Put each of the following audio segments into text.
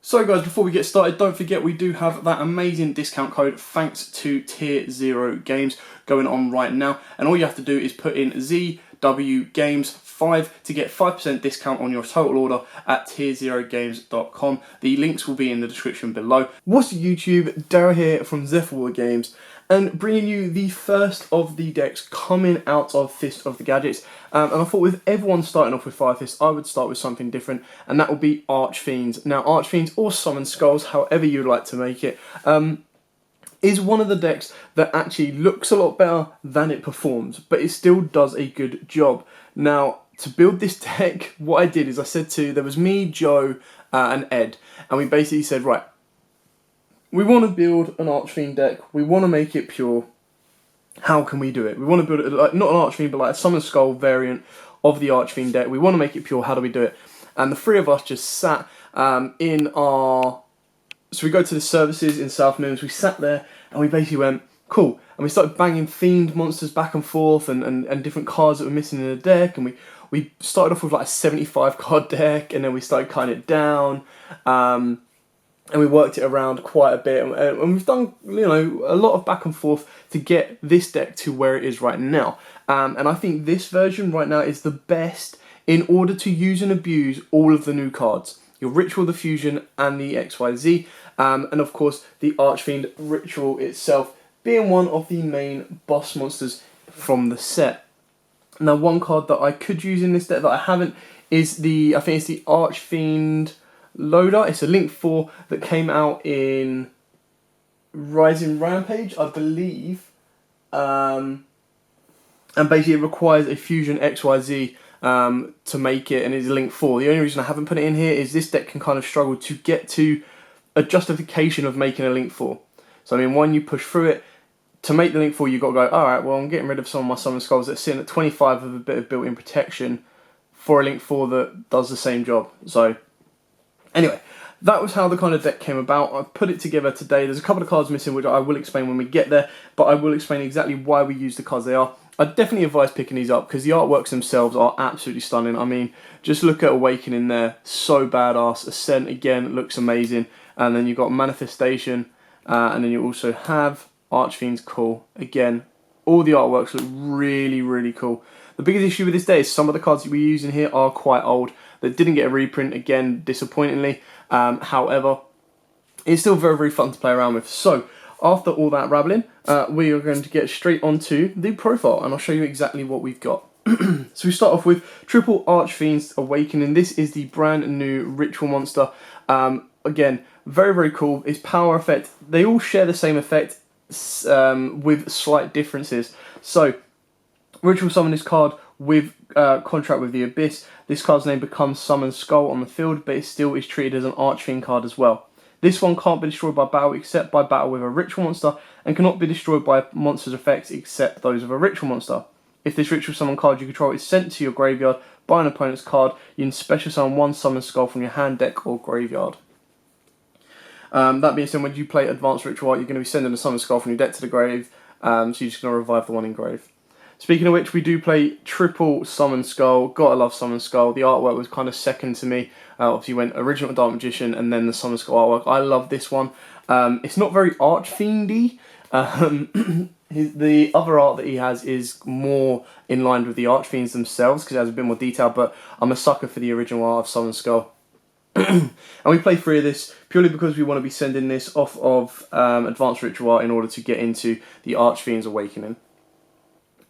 So guys, before we get started, don't forget we do have that amazing discount code thanks to Tier 0 Games going on right now. And all you have to do is put in ZWGames5 to get 5% discount on your total order at tier0games.com. The links will be in the description below. What's YouTube? Daryl here from Zephyr Games, and bringing you the first of the decks coming out of Fist of the Gadgets. And I thought with everyone starting off with Fire Fist, I would start with something different, and that would be Archfiends. Now, Archfiends or Summon Skulls, however you'd like to make it, is one of the decks that actually looks a lot better than it performs, but it still does a good job. Now, to build this deck, what I did is I said there was me, Joe, and Ed, and we basically said, right, we want to build an Archfiend deck, we want to make it pure. How can we do it? We want to build it, like, not an Archfiend, but like a Summon Skull variant of the Archfiend deck. We want to make it pure, how do we do it? And the three of us just sat in our... So we go to the services in South Mims, we sat there, and we basically went, cool. And we started banging Fiend monsters back and forth, and different cards that were missing in the deck, and we started off with like a 75 card deck, and then we started cutting it down, and we worked it around quite a bit, and we've done, you know, a lot of back and forth to get this deck to where it is right now. And I think this version right now is the best in order to use and abuse all of the new cards. Your Ritual, the Fusion, and the XYZ, and of course the Archfiend Ritual itself being one of the main boss monsters from the set. Now, one card that I could use in this deck that I haven't is I think it's the Archfiend Loader. It's a Link 4 that came out in Rising Rampage, I believe, and basically it requires a Fusion XYZ to make it, and it's a Link 4. The only reason I haven't put it in here is this deck can kind of struggle to get to a justification of making a Link 4. So I mean, when you push through it, to make the Link 4 you've got to go, alright, well, I'm getting rid of some of my Summon Skulls that are sitting at 25 with a bit of built-in protection for a Link 4 that does the same job. So anyway, that was how the kind of deck came about. I've put it together today. There's a couple of cards missing, which I will explain when we get there, but I will explain exactly why we use the cards they are. I definitely advise picking these up because the artworks themselves are absolutely stunning. I mean, just look at Awakening there, so badass. Ascent, again, looks amazing. And then you've got Manifestation, and then you also have Archfiend's cool. Again, all the artworks look really, really cool. The biggest issue with this day is some of the cards that we're using here are quite old. That didn't get a reprint, again, disappointingly. However, it's still very, very fun to play around with. So, after all that rabbling, we are going to get straight onto the profile, and I'll show you exactly what we've got. So we start off with Triple Archfiend's Awakening. This is the brand new Ritual monster. Again, very, very cool. Its power effect, they all share the same effect with slight differences. So, Ritual summon this card with contract with the Abyss. This card's name becomes Summon Skull on the field, but it still is treated as an Archfiend card as well. This one can't be destroyed by battle except by battle with a Ritual monster, and cannot be destroyed by monster's effects except those of a Ritual monster. If this Ritual summon card you control is sent to your graveyard by an opponent's card, you can special summon one Summon Skull from your hand, deck, or graveyard. That being said, when you play Advanced Ritual Art, you're going to be sending a Summon Skull from your deck to the grave, so you're just going to revive the one in grave. Speaking of which, we do play Triple Summon Skull. Gotta love Summon Skull. The artwork was kind of second to me. Obviously went original Dark Magician and then the Summon Skull artwork. I love this one. It's not very Archfiendy. The other art that he has is more in line with the Archfiends themselves because it has a bit more detail, but I'm a sucker for the original art of Summon Skull. And we play 3 of this purely because we want to be sending this off of Advanced Ritual Art in order to get into the Archfiend's Awakening.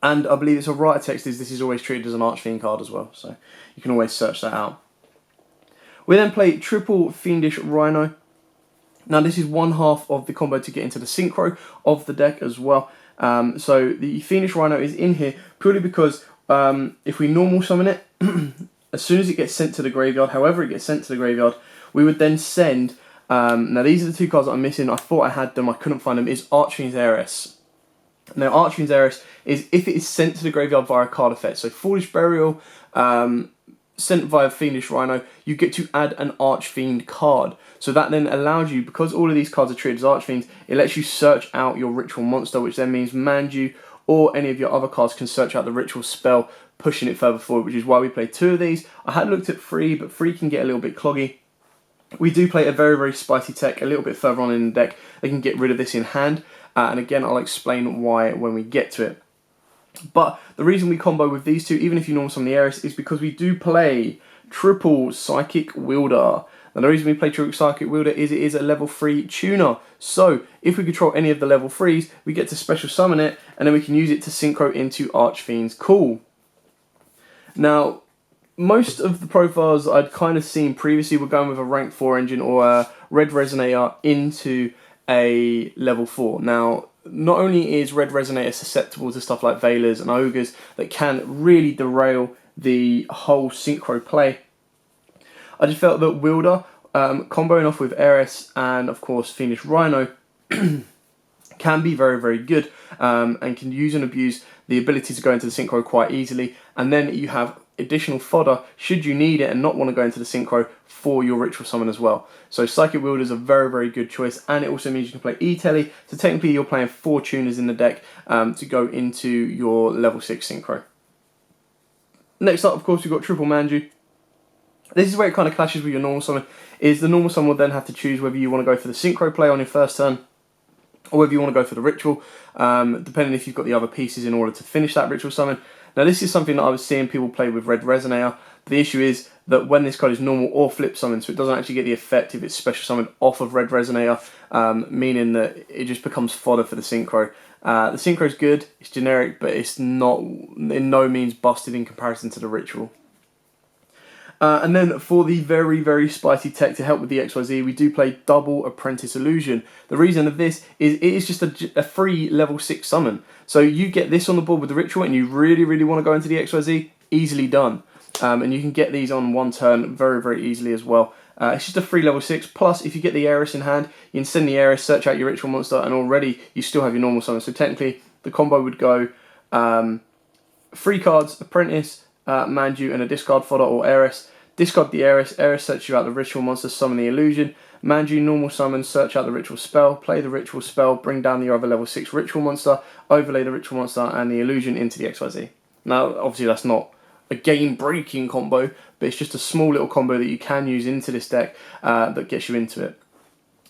And I believe it's a writer text is this is always treated as an Archfiend card as well, so you can always search that out. We then play Triple Fiendish Rhino. Now this is one half of the combo to get into the synchro of the deck as well. So the Fiendish Rhino is in here purely because if we normal summon it, as soon as it gets sent to the graveyard, however it gets sent to the graveyard, we would then send, now these are the 2 cards that I'm missing, I thought I had them, I couldn't find them, is Archfiend's Heiress. Now, Archfiend's Heiress is if it is sent to the graveyard via a card effect. So, Foolish Burial, sent via Fiendish Rhino, you get to add an Archfiend card. So that then allows you, because all of these cards are treated as Archfiends, it lets you search out your Ritual monster, which then means Manju or any of your other cards can search out the Ritual spell, pushing it further forward, which is why we play 2 of these. I had looked at 3, but 3 can get a little bit cloggy. We do play a very, very spicy tech a little bit further on in the deck. They can get rid of this in hand, and again, I'll explain why when we get to it. But the reason we combo with these two, even if you normal summon the Ares, is because we do play triple Psychic Wielder. Now the reason we play triple Psychic Wielder is it is a level 3 tuner. So if we control any of the level 3s, we get to special summon it, and then we can use it to synchro into Archfiend's Call. Now, most of the profiles I'd kind of seen previously were going with a rank 4 engine or a Red Resonator into a level 4. Now, not only is Red Resonator susceptible to stuff like Veilers and Ogres that can really derail the whole synchro play, I just felt that Wielder, comboing off with Ares and of course Fiendish Rhino, can be very, very good, and can use and abuse the ability to go into the synchro quite easily, and then you have additional fodder should you need it and not want to go into the synchro for your ritual summon as well. So Psychic Wielder is a very, very good choice, and it also means you can play E-Telly, so technically you're playing 4 tuners in the deck to go into your level 6 synchro. Next up, of course, we've got Triple Manju. This is where it kind of clashes with your normal summon, is the normal summon will then have to choose whether you want to go for the synchro play on your first turn, or whether you want to go for the ritual, depending if you've got the other pieces in order to finish that ritual summon. Now this is something that I was seeing people play with Red Resonator. The issue is that when this card is normal or flip summoned, so it doesn't actually get the effect if it's special summoned off of Red Resonator, meaning that it just becomes fodder for the synchro. The synchro is good, it's generic, but it's not in no means busted in comparison to the ritual. And then for the very, very spicy tech to help with the XYZ, we do play double Apprentice Illusion. The reason of this is it is just a free level 6 summon. So you get this on the board with the ritual and you really, really want to go into the XYZ, easily done. And you can get these on one turn very, very easily as well. It's just a free level 6, plus if you get the Ares in hand, you can send the Ares, search out your ritual monster, and already you still have your normal summon. So technically, the combo would go 3 cards, Apprentice, Manju, and a discard fodder or Ares. Discard the Ares, Ares search you out the ritual monster, summon the illusion. Manju, normal summon, search out the ritual spell, play the ritual spell, bring down the other level 6 ritual monster, overlay the ritual monster and the illusion into the XYZ. Now, obviously that's not a game-breaking combo, but it's just a small little combo that you can use into this deck that gets you into it.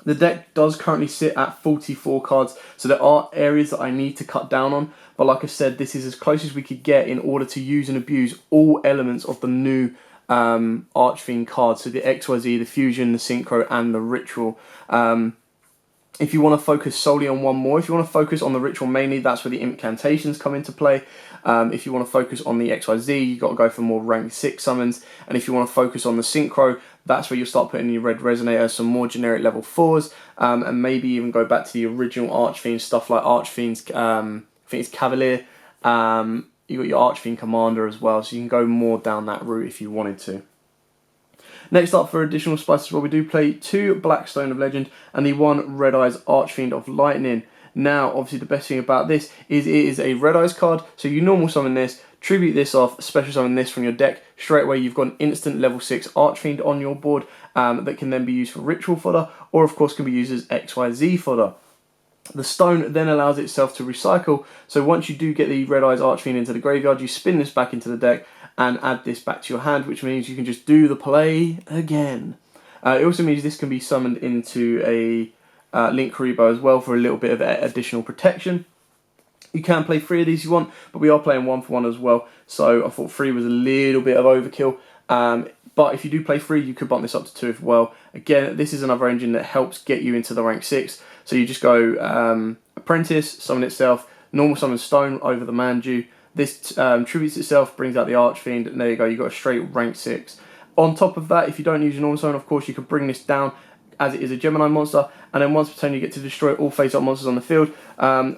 The deck does currently sit at 44 cards, so there are areas that I need to cut down on, but like I said, this is as close as we could get in order to use and abuse all elements of the new Archfiend cards, so the XYZ, the Fusion, the Synchro, and the Ritual. If you want to focus solely on one more, if you want to focus on the Ritual mainly, that's where the Incantations come into play. If you want to focus on the XYZ, you've got to go for more rank 6 summons. And if you want to focus on the Synchro, that's where you'll start putting in your Red Resonator, some more generic level 4s, and maybe even go back to the original Archfiend stuff like Archfiend's, I think it's Cavalier. You've got your Archfiend Commander as well, so you can go more down that route if you wanted to. Next up, for additional spices, well, we do play 2 Blackstone of Legend and the 1 Red Eyes Archfiend of Lightning. Now, obviously, the best thing about this is it is a Red Eyes card, so you normal summon this, tribute this off, special summon this from your deck. Straight away, you've got an instant level 6 Archfiend on your board that can then be used for ritual fodder, or of course can be used as XYZ fodder. The stone then allows itself to recycle, so once you do get the Red Eyes Archfiend into the graveyard, you spin this back into the deck and add this back to your hand, which means you can just do the play again. It also means this can be summoned into a Link Karibo as well for a little bit of additional protection. You can play 3 of these if you want, but we are playing 1 for 1 as well, so I thought 3 was a little bit of overkill. But if you do play 3, you could bump this up to 2 as well. Again, this is another engine that helps get you into the rank 6. So you just go Apprentice, summon itself, normal summon Stone over the Manju. This tributes itself, brings out the Archfiend, and there you go, you've got a straight rank 6. On top of that, if you don't use your normal summon, of course, you can bring this down as it is a Gemini monster, and then once per turn you get to destroy all face-up monsters on the field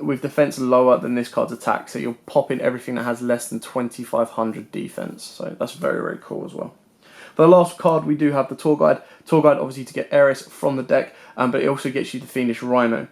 with defense lower than this card's attack. So you'll pop in everything that has less than 2500 defense. So that's very, very cool as well. For the last card, we do have the Tour Guide. Tour Guide, obviously, to get Ares from the deck, but it also gets you the Fiendish Rhino.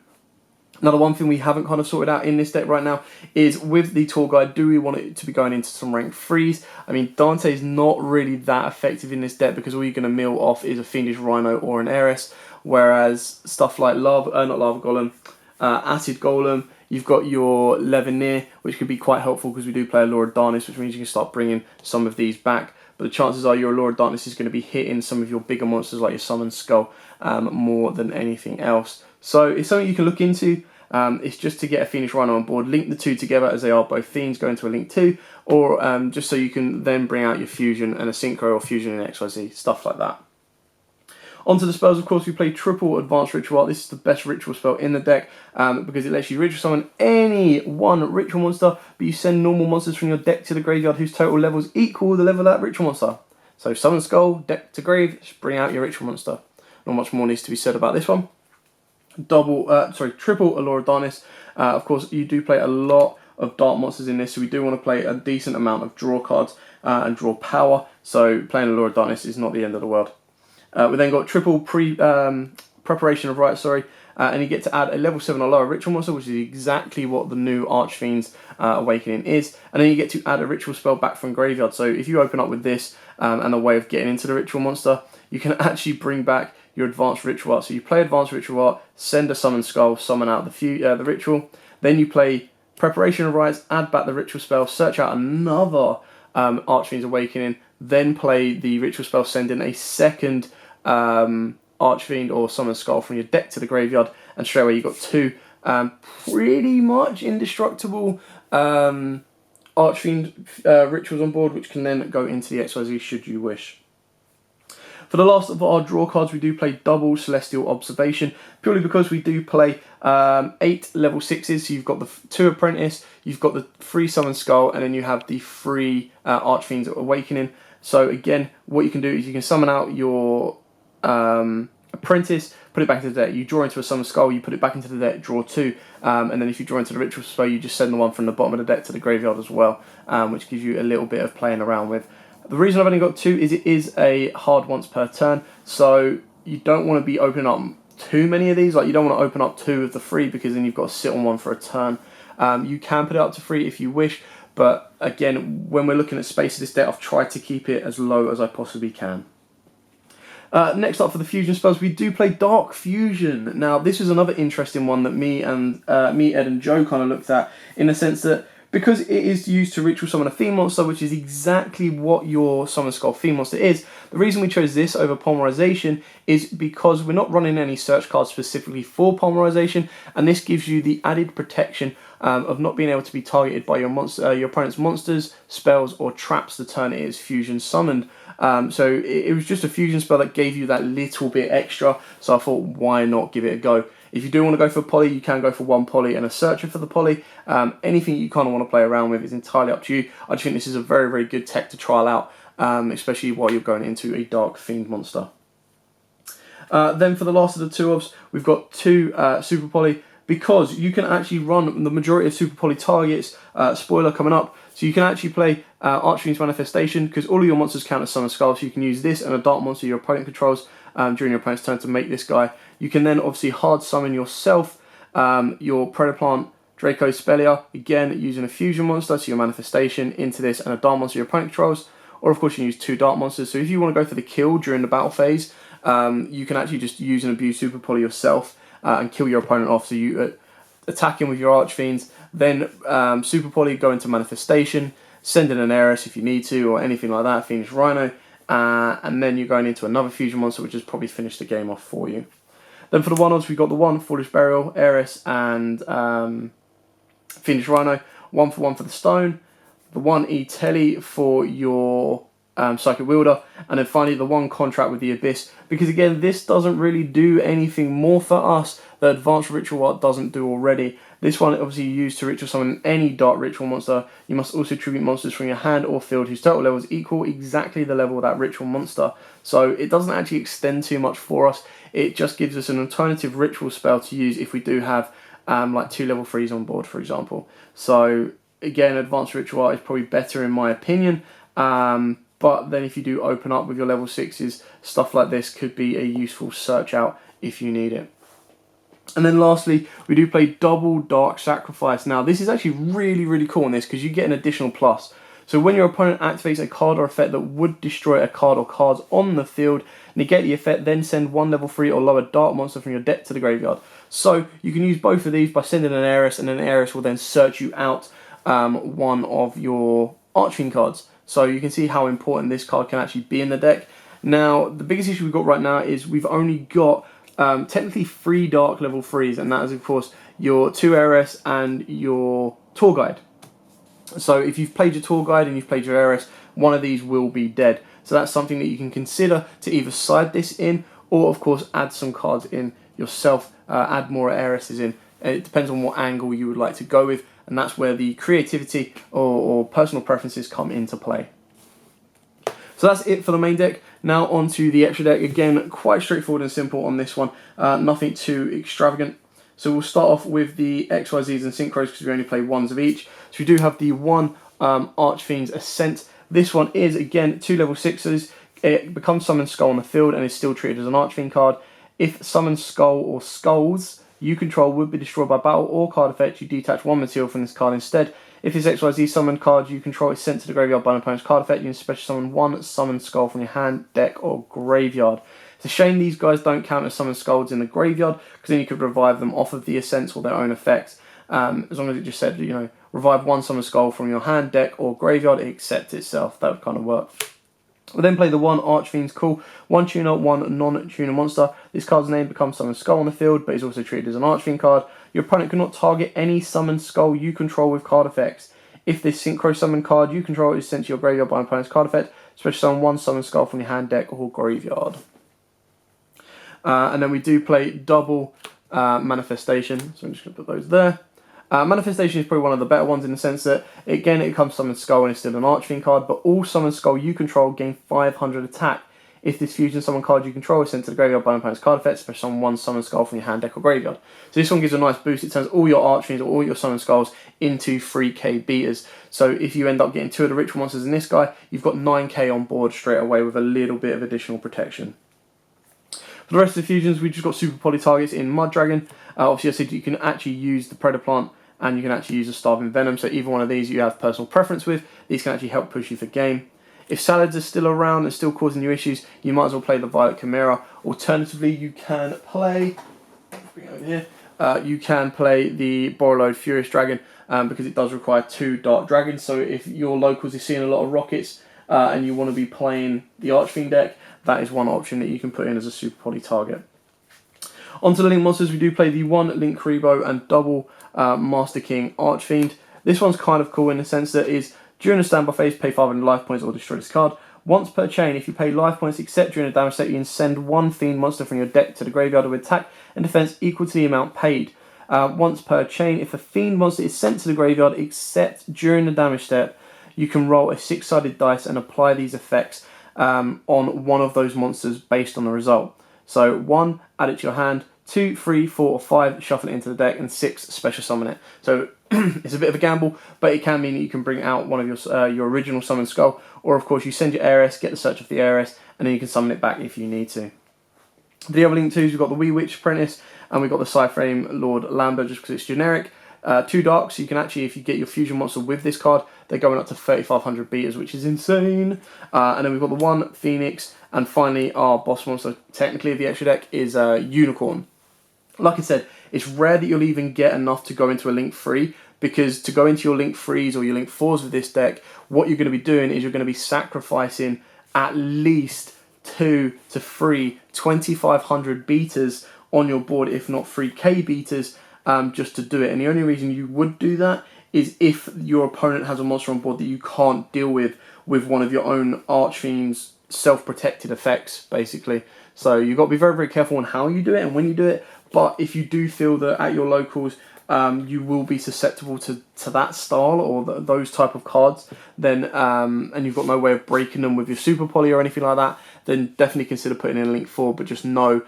Now, the one thing we haven't kind of sorted out in this deck right now is with the Tour Guide, do we want it to be going into some rank 3s? I mean, Dante is not really that effective in this deck because all you're going to mill off is a Fiendish Rhino or an Ares, whereas stuff like Acid Golem, you've got your Levineer, which could be quite helpful because we do play a Laura Darnis, which means you can start bringing some of these back. but the chances are your Allure of Darkness is going to be hitting some of your bigger monsters like your Summon Skull more than anything else. So it's something you can look into. It's just to get a Fiendish Rhino on board, link the two together as they are both Fiends, go into a Link 2, or just so you can then bring out your Fusion and a Synchro or Fusion in XYZ, stuff like that. Onto the spells, of course, we play triple Advanced Ritual Art. This is the best ritual spell in the deck because it lets you ritual summon any one ritual monster, but you send normal monsters from your deck to the graveyard whose total levels equal the level of that ritual monster. So Summon Skull, deck to grave, just bring out your ritual monster. Not much more needs to be said about this one. Triple Allure of Darkness. Of course, you do play a lot of dark monsters in this, so we do want to play a decent amount of draw cards and draw power. So playing Allure of Darkness is not the end of the world. We then got triple Preparation of Rites, and you get to add a level 7 or lower ritual monster, which is exactly what the new Archfiend's Awakening is. And then you get to add a ritual spell back from graveyard. So if you open up with this and a way of getting into the ritual monster, you can actually bring back your Advanced Ritual Art. So you play Advanced Ritual Art, send a Summon Skull, summon out the ritual. Then you play Preparation of Rites, add back the ritual spell, search out another Archfiend's Awakening, then play the ritual spell, send in a second Archfiend or Summon Skull from your deck to the graveyard, and straight away you got two pretty much indestructible Archfiend rituals on board, which can then go into the XYZ should you wish. For the last of our draw cards, we do play double Celestial Observation, purely because we do play 8 level 6s. So you've got the 2 Apprentice, you've got the 3 Summon Skull, and then you have the 3 Archfiend's Awakening. So again, what you can do is you can summon out your Apprentice, put it back into the deck. You draw into a Summon Skull, you put it back into the deck, draw 2, and then if you draw into the Ritual Spell, you just send the one from the bottom of the deck to the graveyard as well, which gives you a little bit of playing around with. The reason I've only got 2 is it is a hard once per turn, so you don't want to be opening up too many of these. Like, you don't want to open up 2 of the 3 because then you've got to sit on one for a turn. You can put it up to 3 if you wish, but again, when we're looking at space of this deck, I've tried to keep it as low as I possibly can. Next up for the fusion spells, we do play Dark Fusion. Now, this is another interesting one that me, Ed, and Joe kind of looked at, in the sense that because it is used to ritual summon a Fiend monster, which is exactly what your Summon Skull Fiend monster is, the reason we chose this over Polymerization is because we're not running any search cards specifically for Polymerization, and this gives you the added protection of not being able to be targeted by your opponent's monsters, spells, or traps the turn it is fusion summoned. So it was just a fusion spell that gave you that little bit extra, so I thought, why not give it a go? If you do want to go for poly, you can go for 1 poly and a searcher for the poly. Anything you kind of want to play around with is entirely up to you. I just think this is a very, very good tech to trial out, especially while you're going into a Dark Fiend monster. Then for the last of the 2 obs, we've got 2 Super Poly, because you can actually run the majority of Super Poly targets, spoiler coming up, so you can actually play Archfiend's Manifestation, because all of your monsters count as Summon Skull, so you can use this and a dark monster your opponent controls during your opponent's turn to make this guy. You can then obviously hard summon yourself, your Predaplant Draco Spelia, again using a fusion monster, so your Manifestation into this and a dark monster your opponent controls, or of course you can use 2 dark monsters. So if you want to go for the kill during the battle phase, you can actually just use and abuse Super Poly yourself and kill your opponent off. So you attack him with your Archfiends, then Super Poly, go into Manifestation, send in an Heiress if you need to, or anything like that, Fiendish Rhino, and then you're going into another fusion monster, which has probably finished the game off for you. Then for the 1 odds, we've got the 1 Foolish Burial, Heiress, and Fiendish Rhino, 1 for 1 for the Stone, the 1 E-Telly for your Psychic Wielder, and then finally the 1 Contract with the Abyss, because again, this doesn't really do anything more for us that Advanced Ritual Art doesn't do already. This one obviously you use to ritual summon any dark ritual monster. You must also tribute monsters from your hand or field whose total levels equal exactly the level of that ritual monster. So it doesn't actually extend too much for us. It just gives us an alternative ritual spell to use if we do have like 2 level 3s on board, for example. So again, Advanced Ritual Art is probably better in my opinion. But then if you do open up with your level 6s, stuff like this could be a useful search out if you need it. And then lastly, we do play double Dark Sacrifice. Now this is actually really, really cool in this because you get an additional plus. So when your opponent activates a card or effect that would destroy a card or cards on the field, negate the effect, then send 1 level 3 or lower dark monster from your deck to the graveyard. So you can use both of these by sending an Heiress, and an Heiress will then search you out 1 of your Archfiend cards. So you can see how important this card can actually be in the deck. Now, the biggest issue we've got right now is we've only got technically 3 Dark level 3s, and that is, of course, your 2 Heiress and your Tour Guide. So if you've played your Tour Guide and you've played your Heiress, one of these will be dead. So that's something that you can consider to either side this in, or of course add some cards in yourself, add more Heiresses in. It depends on what angle you would like to go with, and that's where the creativity or personal preferences come into play. So that's it for the main deck. Now on to the extra deck. Again, quite straightforward and simple on this one. Nothing too extravagant. So we'll start off with the XYZs and Synchros because we only play 1s of each. So we do have the 1 Archfiend's Ascent. This one is, again, 2 level 6s. It becomes Summon Skull on the field and is still treated as an Archfiend card. If Summon Skull or Skulls you control would be destroyed by battle or card effect, you detach 1 material from this card instead. If this XYZ summoned card you control is sent to the graveyard by an opponent's card effect, you can special summon 1 Summon Skull from your hand, deck, or graveyard. It's a shame these guys don't count as Summon Skulls in the graveyard, because then you could revive them off of the Ascents or their own effects. As long as it just said, you know, revive 1 Summon Skull from your hand, deck, or graveyard, it accepts itself. That would kind of work. We'll then play the 1 Archfiend's Call. 1 tuner, 1 non-tuner monster. This card's name becomes Summon Skull on the field, but is also treated as an Archfiend card. Your opponent cannot target any Summon Skull you control with card effects. If this Synchro Summon card you control is sent to your graveyard by an opponent's card effect, special summon 1 Summon Skull from your hand, deck, or graveyard. And then we do play double Manifestation, so I'm just going to put those there. Manifestation is probably one of the better ones in the sense that, again, it becomes Summon Skull and it's still an Archfiend card, but all Summon Skull you control gain 500 attack. If this Fusion Summon card you control is sent to the graveyard by an opponent's card effect, special summon 1 Summon Skull from your hand, deck, or graveyard. So this one gives a nice boost. It turns all your Archfiends or all your Summon Skulls into 3k beaters. So if you end up getting 2 of the ritual monsters in this guy, you've got 9k on board straight away with a little bit of additional protection. For the rest of the fusions, we just got super poly targets in Mud Dragon. Obviously, I said you can actually use the Predator Plant and you can actually use the Starving Venom. So either one of these you have personal preference with. These can actually help push you for game. If Salads are still around and still causing you issues, you might as well play the Violet Chimera. Alternatively, you can play, bring it over here, you can play the Borreload Furious Dragon because it does require 2 Dark Dragons. So if your locals are seeing a lot of rockets and you want to be playing the Archfiend deck, that is one option that you can put in as a super poly target. Onto the Link monsters, we do play the 1 Link Karibo and double Master King Archfiend. This one's kind of cool in the sense that is during the standby phase, pay 500 life points or destroy this card. Once per chain, if you pay life points except during a damage set, you can send 1 Fiend monster from your deck to the graveyard with attack and defense equal to the amount paid. Once per chain, if a Fiend monster is sent to the graveyard except during the damage step, you can roll a 6-sided dice and apply these effects on one of those monsters based on the result. So 1, add it to your hand, 2, 3, 4, or 5, shuffle it into the deck, and 6, special summon it. So it's a bit of a gamble, but it can mean that you can bring out one of your original Summon Skull, or of course you send your Heiress, get the search of the Heiress, and then you can summon it back if you need to. The other Link 2s, we've got the Wee Witch Apprentice, and we've got the Psyframe Lord Lambda, just because it's generic. 2 darks, so you can actually, if you get your fusion monster with this card, they're going up to 3,500 beaters, which is insane. And then we've got the 1 Phoenix, and finally our boss monster, technically the extra deck, is Unicorn. Like I said, it's rare that you'll even get enough to go into a Link 3, because to go into your Link 3s or your Link 4s with this deck, what you're going to be doing is you're going to be sacrificing at least 2 to 3 2,500 beaters on your board, if not 3k beaters, just to do it. And the only reason you would do that is if your opponent has a monster on board that you can't deal with one of your own Archfiend's self-protected effects, basically. So you've got to be very, very careful on how you do it and when you do it. But if you do feel that at your locals you will be susceptible to that style or those type of cards, then and you've got no way of breaking them with your Super Poly or anything like that, then definitely consider putting in a Link 4. But just know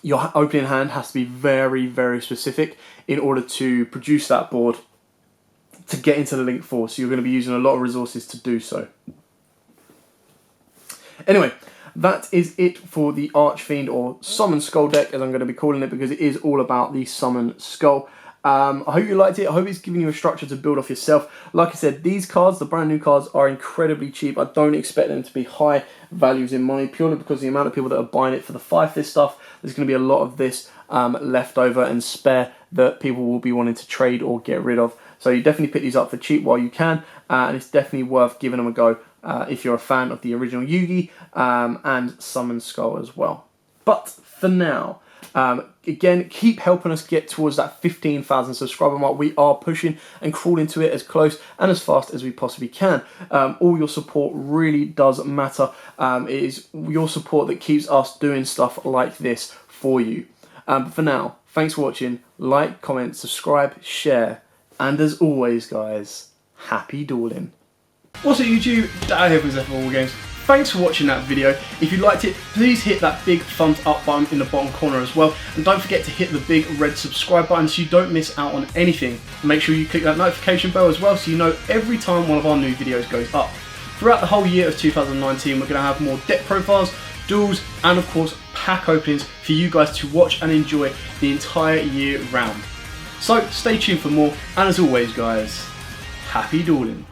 your opening hand has to be very, very specific in order to produce that board to get into the Link 4. So you're going to be using a lot of resources to do so. Anyway, that is it for the Archfiend or Summon Skull deck, as I'm going to be calling it, because it is all about the Summon Skull. I hope you liked it. I hope it's giving you a structure to build off yourself. Like I said, these cards, the brand new cards, are incredibly cheap. I don't expect them to be high values in money, purely because the amount of people that are buying it for the 5th stuff, there's going to be a lot of this left over and spare that people will be wanting to trade or get rid of. So you definitely pick these up for cheap while you can, and it's definitely worth giving them a go if you're a fan of the original Yugi and Summon Skull as well. But for now, again, keep helping us get towards that 15,000 subscriber mark. We are pushing and crawling to it as close and as fast as we possibly can. All your support really does matter. It is your support that keeps us doing stuff like this for you. But for now, thanks for watching. Like, comment, subscribe, share, and as always, guys, happy dueling. What's up, YouTube? Dad here from YUGIOH. Thanks for watching that video. If you liked it, please hit that big thumbs up button in the bottom corner as well. And don't forget to hit the big red subscribe button so you don't miss out on anything. Make sure you click that notification bell as well so you know every time one of our new videos goes up. Throughout the whole year of 2019, we're going to have more deck profiles, duels, and of course pack openings for you guys to watch and enjoy the entire year round. So stay tuned for more, and as always, guys, happy dueling.